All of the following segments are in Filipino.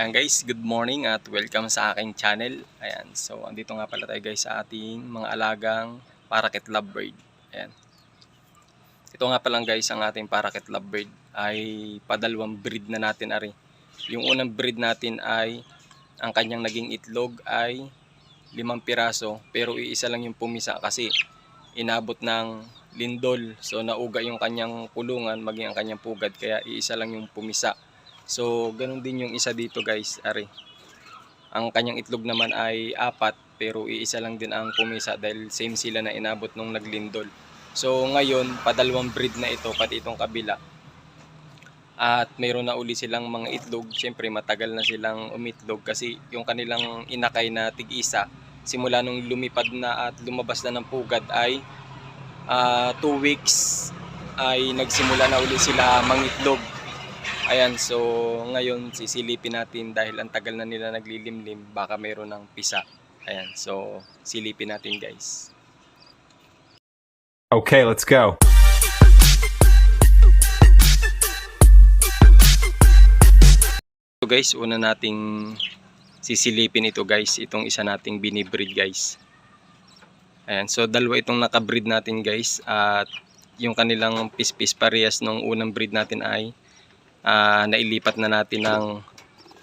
Ayan guys, good morning at welcome sa aking channel. Ayan, so andito nga pala tayo guys sa ating mga alagang parakeet lovebird. Ayan. Ito nga pala guys ang ating parakeet lovebird ay padalawang breed na natin ari. Yung unang breed natin ay ang kanyang naging itlog ay 5 piraso pero iisa lang yung pumisa kasi inabot ng lindol. So nauga yung kanyang pulungan maging ang kanyang pugad kaya iisa lang yung pumisa. So ganun din yung isa dito guys, ari. Ang kanyang itlog naman ay 4 pero iisa lang din ang pumisa dahil same sila na inabot nung naglindol. So ngayon padalawang breed na ito pati itong kabila. At mayroon na uli silang mga itlog. Siyempre matagal na silang umitlog kasi yung kanilang inakay na tig-isa simula nung lumipad na at lumabas na ng pugad ay 2 weeks ay nagsimula na uli sila mangitlog. Ayan, so ngayon sisilipin natin dahil ang tagal na nila naglilimlim, baka mayroon ng pisa. Ayan, so silipin natin guys. Okay, let's go. So guys, una nating sisilipin ito guys, itong isa nating binibreed guys. Ayan, so dalawa itong nakabreed natin guys at yung kanilang pispis parehas nung unang breed natin ay nailipat na natin ng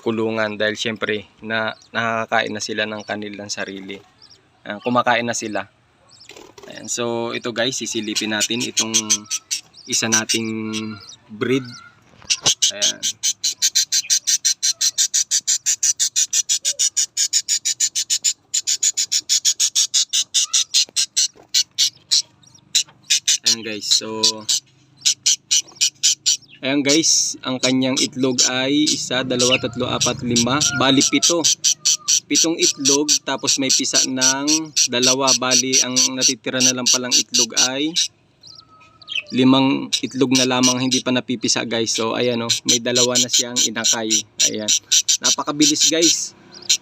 kulungan dahil syempre nakakain na sila ng kanilang sarili. Kumakain na sila. Ayan, so ito guys, sisilipin natin itong isa nating breed. Ayan. Ayan guys, so ayan guys, ang kanyang itlog ay 1, 2, 3, 4, 5, bali 7. 7 itlog tapos may pisa ng 2, bali ang natitira na lang palang itlog ay 5 itlog na lamang hindi pa napipisa guys. So ayan oh, may 2 na siyang inakay. Ayan. Napakabilis guys.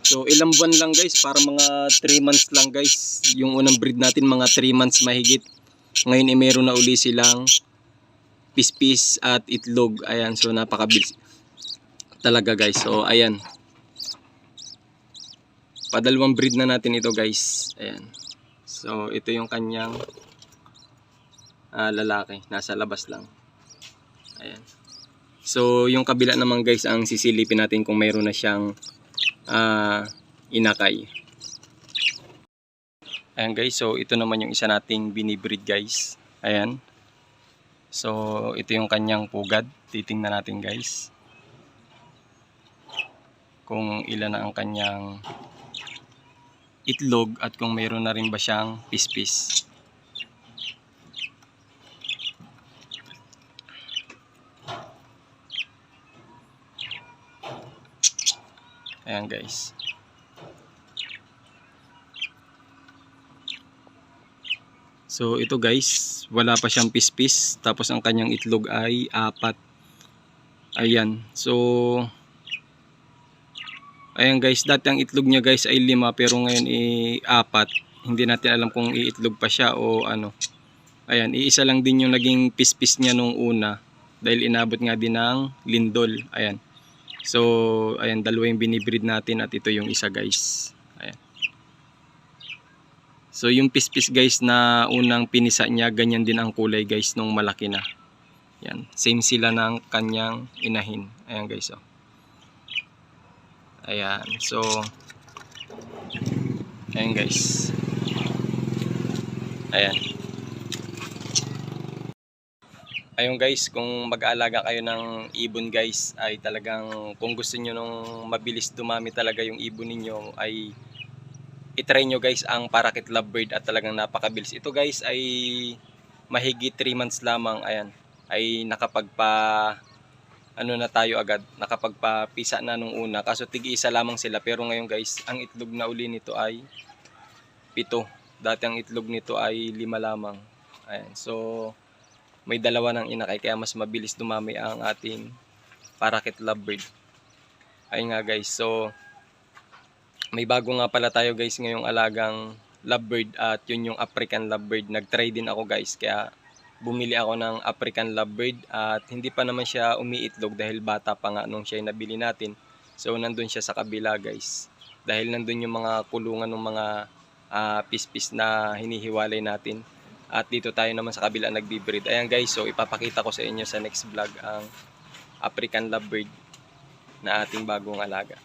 So ilang buwan lang guys, para mga 3 months lang guys. Yung unang breed natin mga 3 months mahigit. Ngayon ay meron na uli silang pispis at itlog. Ayan, so napakabilis talaga guys. So ayan, padalawang breed na natin ito guys. Ayan, so ito yung kanyang lalaki, nasa labas lang. Ayan, so yung kabila naman guys ang sisilipin natin kung mayroon na siyang inakay. Ayan guys, so ito naman yung isa nating binibreed guys. Ayan, so ito yung kanyang pugad. Titingnan natin guys kung ilan na ang kanyang itlog at kung mayroon na rin ba siyang pispis. Ayan guys. So ito guys, wala pa siyang pispis tapos ang kanyang itlog ay 4. Ayan, so ayan guys, dati ang itlog niya guys ay 5 pero ngayon ay 4. Hindi natin alam kung iitlog pa siya o ano. Ayan, iisa lang din yung naging pispis niya nung una dahil inabot nga din ng lindol. Ayan, so ayan, 2 yung binibreed natin at ito yung isa guys. Ayan. So yung pispis guys na unang pinisa niya, ganyan din ang kulay guys nung malaki na. Yan, same sila ng kanyang inahin. Ayan guys, oh. Ayan, so ayan guys. Ayan. Ayun guys, kung mag-aalaga kayo ng ibon guys, ay talagang kung gusto niyo nung mabilis dumami talaga yung ibon ninyo ay i-try nyo guys ang parakeet lovebird at talagang napakabilis. Ito guys ay mahigit 3 months lamang. Ayan, ay ano na tayo agad, nakapagpapisa na nung una. Kaso tig-isa lamang sila pero ngayon guys, ang itlog na uli nito ay 7. Dati ang itlog nito ay 5 lamang. Ayan, so may 2 ng inakay kaya mas mabilis dumami ang ating parakeet lovebird. Ayun nga guys, so may bago nga pala tayo guys ngayong alagang lovebird at yun yung African lovebird. Nag-try din ako guys kaya bumili ako ng African lovebird at hindi pa naman siya umiitlog dahil bata pa nga nung siya nabili natin. So nandun siya sa kabila guys. Dahil nandun yung mga kulungan ng mga pispis na hinihiwalay natin. At dito tayo naman sa kabila nagbi-breed. Ayan guys, so ipapakita ko sa inyo sa next vlog ang African lovebird na ating bagong alaga.